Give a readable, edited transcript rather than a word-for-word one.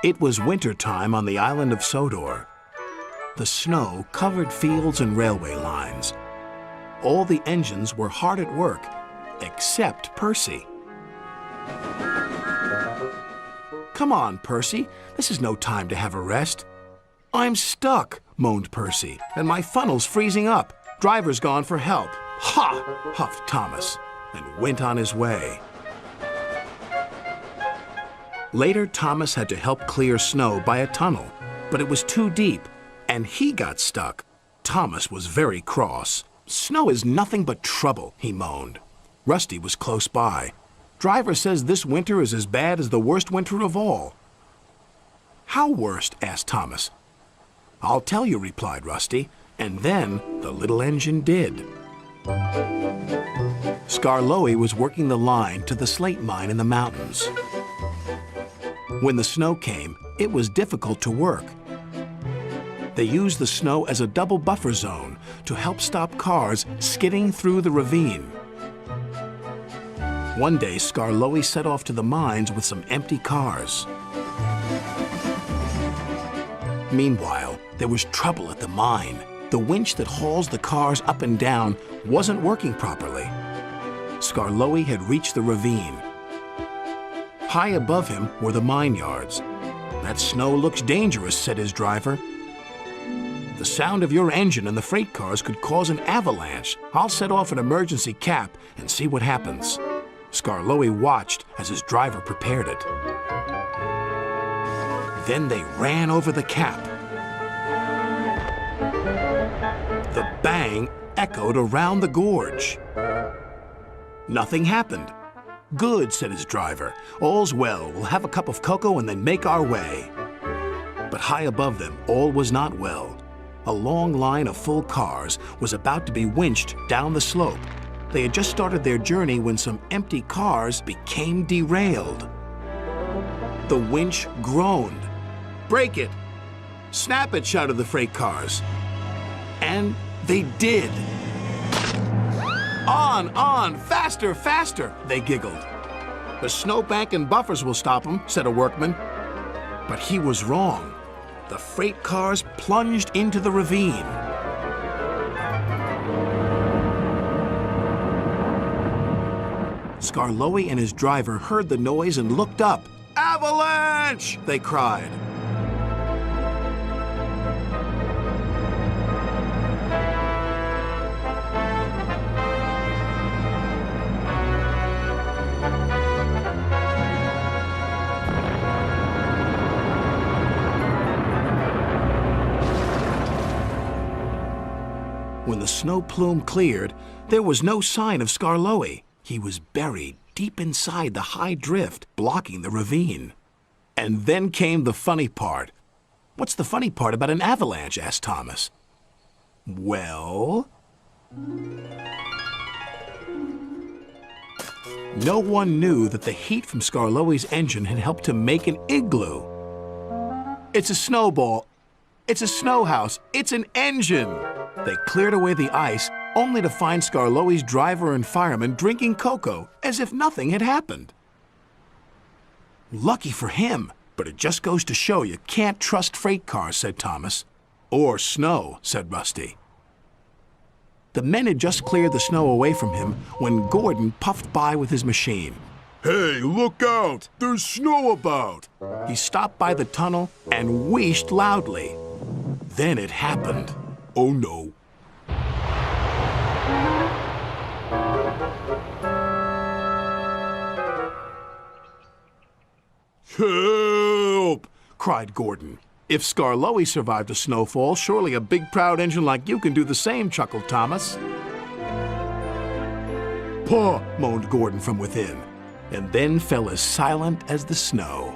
It was winter time on the island of Sodor. The snow covered fields and railway lines. All the engines were hard at work, except Percy. "Come on, Percy, this is no time to have a rest." "I'm stuck," moaned Percy, "and my funnel's freezing up. Driver's gone for help." "Ha!" huffed Thomas, and went on his way. Later, Thomas had to help clear snow by a tunnel, but it was too deep, and he got stuck. Thomas was very cross. "Snow is nothing but trouble," he moaned. Rusty was close by. "Driver says this winter is as bad as the worst winter of all." "How worst?" asked Thomas. "I'll tell you," replied Rusty, and then the little engine did. Skarloey was working the line to the slate mine in the mountains. When the snow came, it was difficult to work. They used the snow as a double buffer zone to help stop cars skidding through the ravine. One day, Skarloey set off to the mines with some empty cars. Meanwhile, there was trouble at the mine. The winch that hauls the cars up and down wasn't working properly. Skarloey had reached the ravine. High above him were the mine yards. "That snow looks dangerous," said his driver. "The sound of your engine and the freight cars could cause an avalanche. I'll set off an emergency cap and see what happens." Skarloey watched as his driver prepared it. Then they ran over the cap. The bang echoed around the gorge. Nothing happened. "Good," said his driver. "All's well. We'll have a cup of cocoa and then make our way." But high above them, all was not well. A long line of full cars was about to be winched down the slope. They had just started their journey when some empty cars became derailed. The winch groaned. "Break it! Snap it!" shouted the freight cars. And they did. On, faster, faster," they giggled. "The snowbank and buffers will stop them," said a workman. But he was wrong. The freight cars plunged into the ravine. Skarloey and his driver heard the noise and looked up. "Avalanche!" they cried. When the snow plume cleared, there was no sign of Skarloey. He was buried deep inside the high drift, blocking the ravine. And then came the funny part. "What's the funny part about an avalanche?" asked Thomas. "Well..." No one knew that the heat from Skarloey's engine had helped to make an igloo. "It's a snowball. It's a snow house. It's an engine." They cleared away the ice, only to find Skarloey's driver and fireman drinking cocoa as if nothing had happened. "Lucky for him, but it just goes to show you can't trust freight cars," said Thomas. "Or snow," said Rusty. The men had just cleared the snow away from him when Gordon puffed by with his machine. "Hey, look out! There's snow about!" He stopped by the tunnel and wheezed loudly. Then it happened. Oh no. "Help!" cried Gordon. "If Skarloey survived a snowfall, surely a big proud engine like you can do the same," chuckled Thomas. "Paw!" moaned Gordon from within, and then fell as silent as the snow.